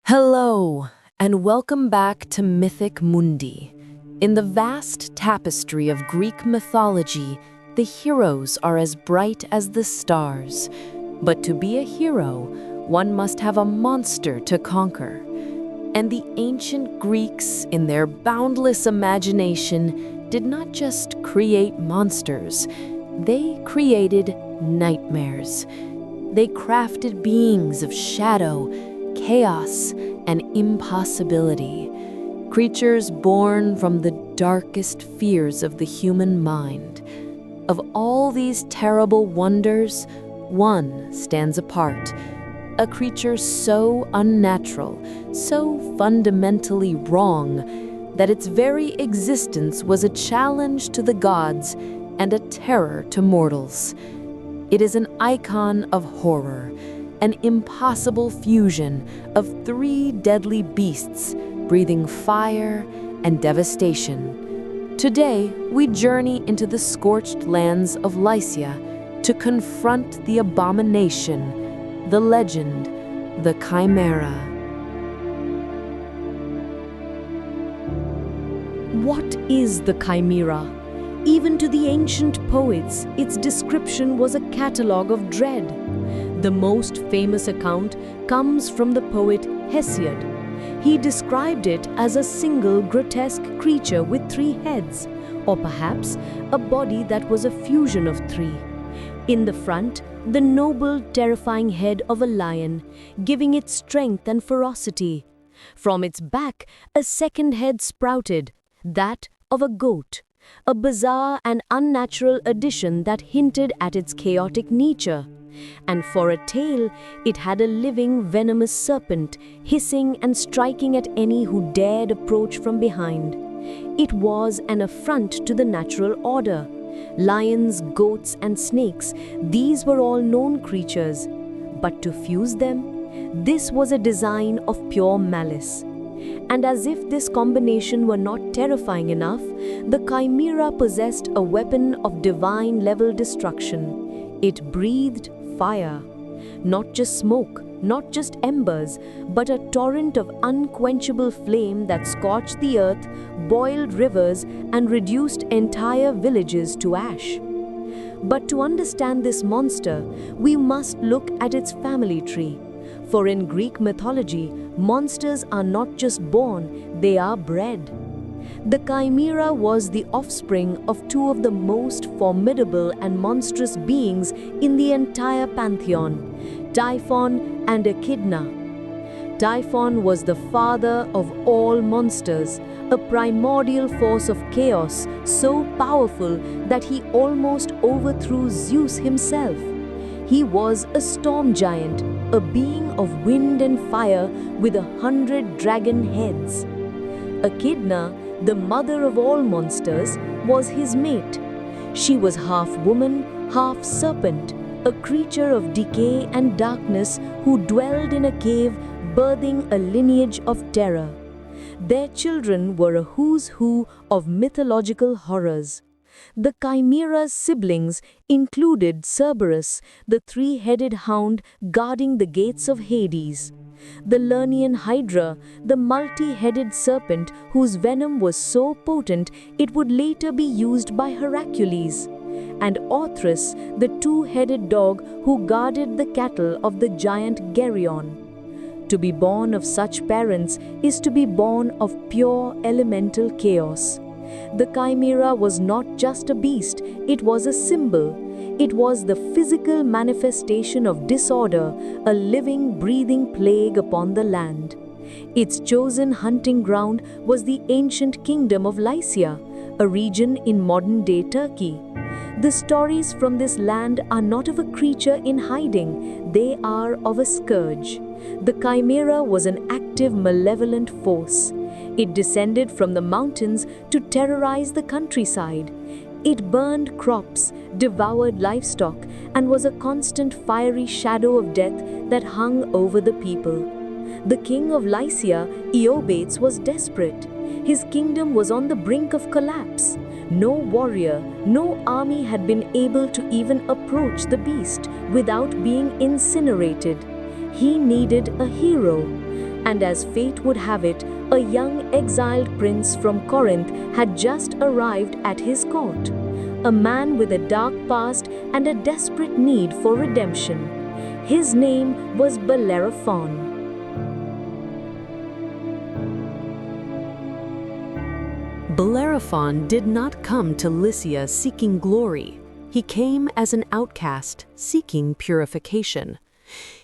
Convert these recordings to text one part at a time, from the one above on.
Hello, and welcome back to Mythic Mundi. In the vast tapestry of Greek mythology, the heroes are as bright as the stars. But to be a hero, one must have a monster to conquer. And the ancient Greeks, in their boundless imagination, did not just create monsters, they created nightmares. They crafted beings of shadow, chaos, and impossibility, creatures born from the darkest fears of the human mind. Of all these terrible wonders, one stands apart, a creature so unnatural, so fundamentally wrong, that its very existence was a challenge to the gods and a terror to mortals. It is an icon of horror, an impossible fusion of three deadly beasts breathing fire and devastation. Today, we journey into the scorched lands of Lycia to confront the abomination, the legend, the Chimera. What is the Chimera? Even to the ancient poets, its description was a catalogue of dread. The most famous account comes from the poet Hesiod. He described it as a single grotesque creature with three heads, or perhaps a body that was a fusion of three. In the front, the noble, terrifying head of a lion, giving it strength and ferocity. From its back, a second head sprouted, that of a goat, a bizarre and unnatural addition that hinted at its chaotic nature. And for a tail, it had a living, venomous serpent, hissing and striking at any who dared approach from behind. It was an affront to the natural order. Lions, goats, and snakes, these were all known creatures. But to fuse them, this was a design of pure malice. And as if this combination were not terrifying enough, the Chimera possessed a weapon of divine-level destruction. It breathed fire. Not just smoke, not just embers, but a torrent of unquenchable flame that scorched the earth, boiled rivers, and reduced entire villages to ash. But to understand this monster, we must look at its family tree. For in Greek mythology, monsters are not just born, they are bred. The Chimera was the offspring of two of the most formidable and monstrous beings in the entire pantheon, Typhon and Echidna. Typhon was the father of all monsters, a primordial force of chaos so powerful that he almost overthrew Zeus himself. He was a storm giant, a being of wind and fire with 100 dragon heads. Echidna, the mother of all monsters, was his mate. She was half woman, half serpent, a creature of decay and darkness who dwelled in a cave, birthing a lineage of terror. Their children were a who's who of mythological horrors. The Chimera's siblings included Cerberus, the three-headed hound guarding the gates of Hades; the Lernaean Hydra, the multi-headed serpent whose venom was so potent it would later be used by Hercules; and Orthrus, the two-headed dog who guarded the cattle of the giant Geryon. To be born of such parents is to be born of pure elemental chaos. The Chimera was not just a beast, it was a symbol. It was the physical manifestation of disorder, a living, breathing plague upon the land. Its chosen hunting ground was the ancient kingdom of Lycia, a region in modern-day Turkey. The stories from this land are not of a creature in hiding, they are of a scourge. The Chimera was an active, malevolent force. It descended from the mountains to terrorize the countryside. It burned crops, devoured livestock, and was a constant fiery shadow of death that hung over the people. The king of Lycia, Iobates, was desperate. His kingdom was on the brink of collapse. No warrior, no army had been able to even approach the beast without being incinerated. He needed a hero. And as fate would have it, a young exiled prince from Corinth had just arrived at his court. A man with a dark past and a desperate need for redemption. His name was Bellerophon. Bellerophon did not come to Lycia seeking glory. He came as an outcast, seeking purification.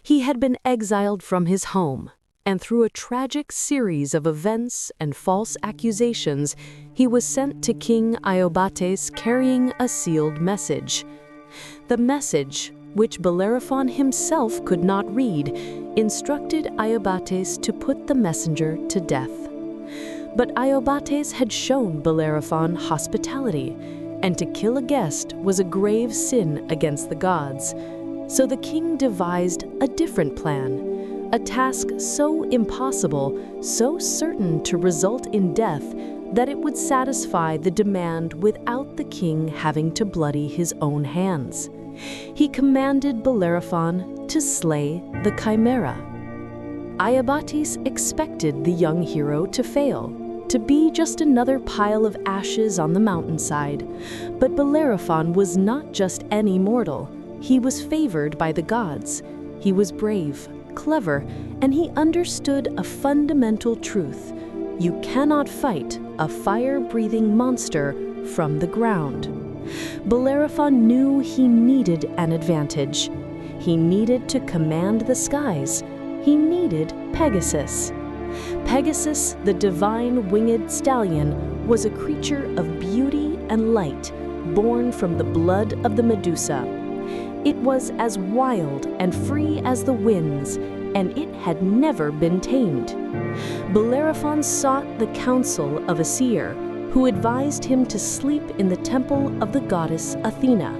He had been exiled from his home, and through a tragic series of events and false accusations, he was sent to King Iobates carrying a sealed message. The message, which Bellerophon himself could not read, instructed Iobates to put the messenger to death. But Iobates had shown Bellerophon hospitality, and to kill a guest was a grave sin against the gods. So the king devised a different plan, a task so impossible, so certain to result in death, that it would satisfy the demand without the king having to bloody his own hands. He commanded Bellerophon to slay the Chimera. Iobates expected the young hero to fail, to be just another pile of ashes on the mountainside. But Bellerophon was not just any mortal. He was favored by the gods. He was brave, clever, and he understood a fundamental truth. You cannot fight a fire-breathing monster from the ground. Bellerophon knew he needed an advantage. He needed to command the skies. He needed Pegasus. Pegasus, the divine winged stallion, was a creature of beauty and light, born from the blood of the Medusa. It was as wild and free as the winds, and it had never been tamed. Bellerophon sought the counsel of a seer, who advised him to sleep in the temple of the goddess Athena.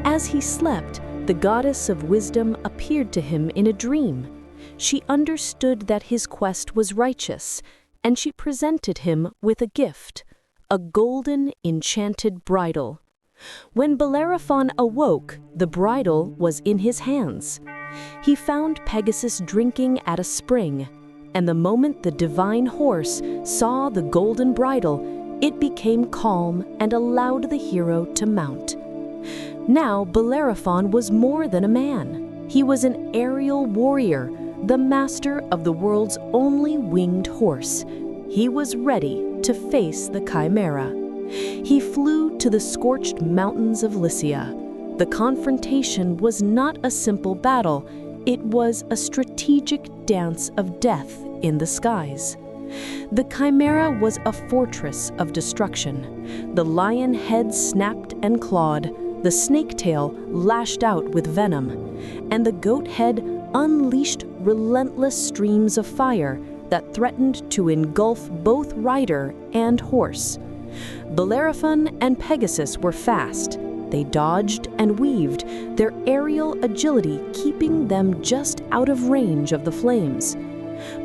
As he slept, the goddess of wisdom appeared to him in a dream. She understood that his quest was righteous, and she presented him with a gift, a golden enchanted bridle. When Bellerophon awoke, the bridle was in his hands. He found Pegasus drinking at a spring, and the moment the divine horse saw the golden bridle, it became calm and allowed the hero to mount. Now Bellerophon was more than a man. He was an aerial warrior, the master of the world's only winged horse. He was ready to face the Chimera. He flew to the scorched mountains of Lycia. The confrontation was not a simple battle. It was a strategic dance of death in the skies. The Chimera was a fortress of destruction. The lion head snapped and clawed, the snake tail lashed out with venom, and the goat head unleashed relentless streams of fire that threatened to engulf both rider and horse. Bellerophon and Pegasus were fast. They dodged and weaved, their aerial agility keeping them just out of range of the flames.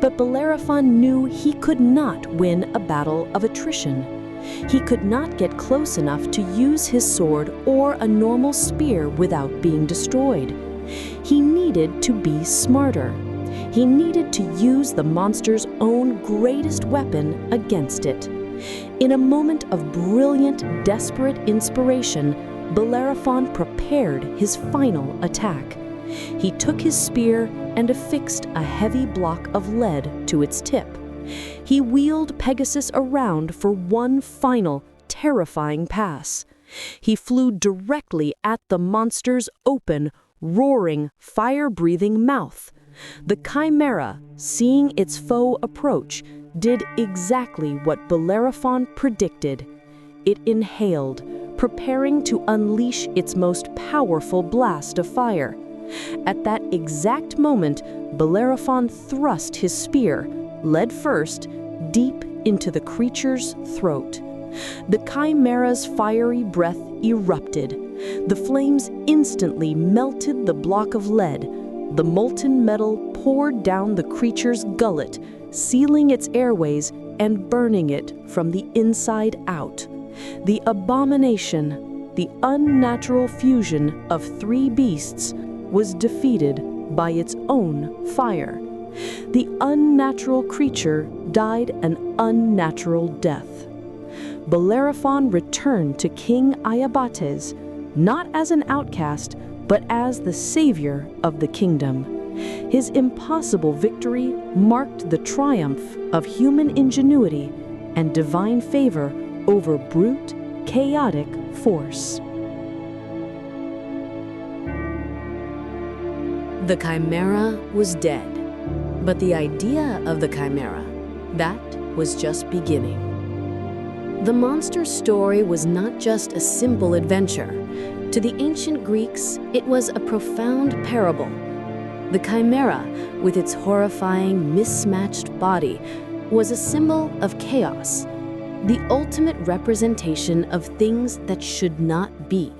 But Bellerophon knew he could not win a battle of attrition. He could not get close enough to use his sword or a normal spear without being destroyed. He needed to be smarter. He needed to use the monster's own greatest weapon against it. In a moment of brilliant, desperate inspiration, Bellerophon prepared his final attack. He took his spear and affixed a heavy block of lead to its tip. He wheeled Pegasus around for one final, terrifying pass. He flew directly at the monster's open, roaring, fire-breathing mouth. The Chimera, seeing its foe approach, did exactly what Bellerophon predicted. It inhaled, preparing to unleash its most powerful blast of fire. At that exact moment, Bellerophon thrust his spear, lead first, deep into the creature's throat. The Chimera's fiery breath erupted. The flames instantly melted the block of lead. The molten metal poured down the creature's gullet, sealing its airways and burning it from the inside out. The abomination, the unnatural fusion of three beasts, was defeated by its own fire. The unnatural creature died an unnatural death. Bellerophon returned to King Iobates, not as an outcast, but as the savior of the kingdom. His impossible victory marked the triumph of human ingenuity and divine favor over brute, chaotic force. The Chimera was dead, but the idea of the Chimera, that was just beginning. The monster story was not just a simple adventure. To the ancient Greeks, it was a profound parable. The Chimera, with its horrifying, mismatched body, was a symbol of chaos, the ultimate representation of things that should not be.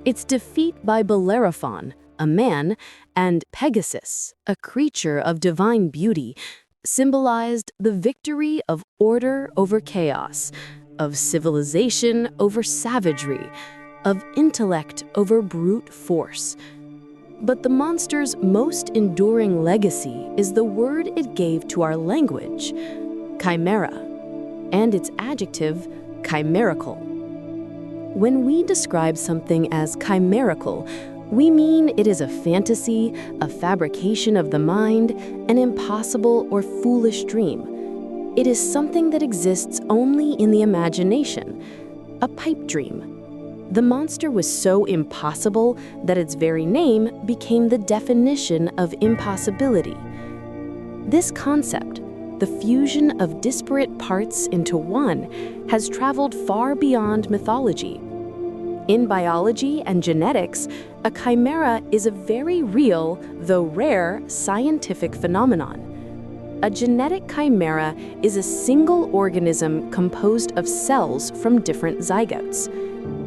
Its defeat by Bellerophon, a man, and Pegasus, a creature of divine beauty, symbolized the victory of order over chaos, of civilization over savagery, of intellect over brute force. But the monster's most enduring legacy is the word it gave to our language, chimera, and its adjective, chimerical. When we describe something as chimerical, we mean it is a fantasy, a fabrication of the mind, an impossible or foolish dream. It is something that exists only in the imagination, a pipe dream. The monster was so impossible that its very name became the definition of impossibility. This concept, the fusion of disparate parts into one, has traveled far beyond mythology. In biology and genetics, a chimera is a very real, though rare, scientific phenomenon. A genetic chimera is a single organism composed of cells from different zygotes.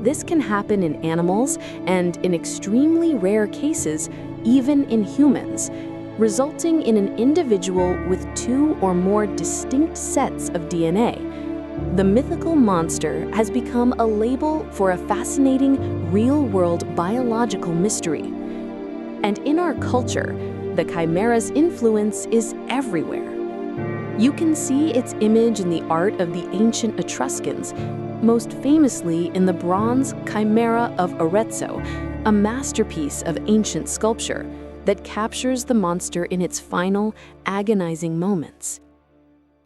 This can happen in animals and, in extremely rare cases, even in humans, resulting in an individual with two or more distinct sets of DNA. The mythical monster has become a label for a fascinating, real-world biological mystery. And in our culture, the chimera's influence is everywhere. You can see its image in the art of the ancient Etruscans, most famously in the bronze Chimera of Arezzo, a masterpiece of ancient sculpture that captures the monster in its final, agonizing moments.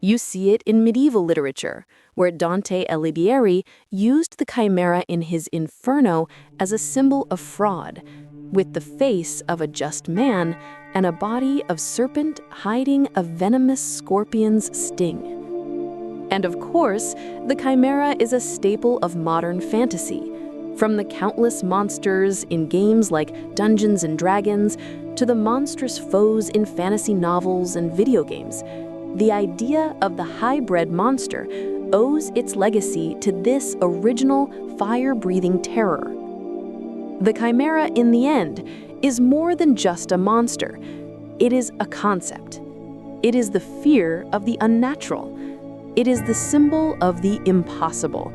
You see it in medieval literature, where Dante Alighieri used the chimera in his Inferno as a symbol of fraud, with the face of a just man and a body of serpent hiding a venomous scorpion's sting. And of course, the chimera is a staple of modern fantasy, from the countless monsters in games like Dungeons and Dragons to the monstrous foes in fantasy novels and video games. The idea of the hybrid monster owes its legacy to this original fire-breathing terror. The chimera, in the end, is more than just a monster. It is a concept. It is the fear of the unnatural. It is the symbol of the impossible.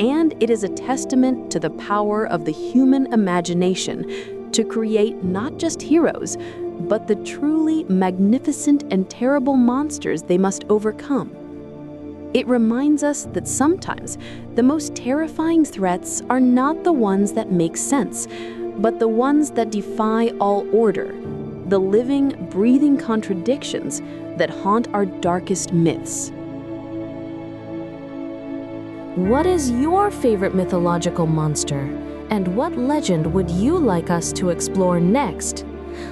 And it is a testament to the power of the human imagination to create not just heroes, but the truly magnificent and terrible monsters they must overcome. It reminds us that sometimes the most terrifying threats are not the ones that make sense, but the ones that defy all order, the living, breathing contradictions that haunt our darkest myths. What is your favorite mythological monster? And what legend would you like us to explore next?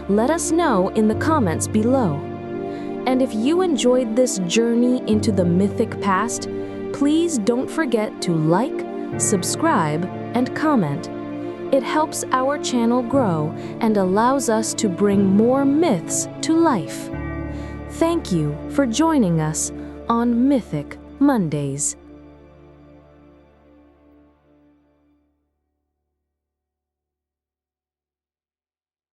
Let us know in the comments below. And if you enjoyed this journey into the mythic past, please don't forget to like, subscribe, and comment. It helps our channel grow and allows us to bring more myths to life. Thank you for joining us on Mythic Mondays.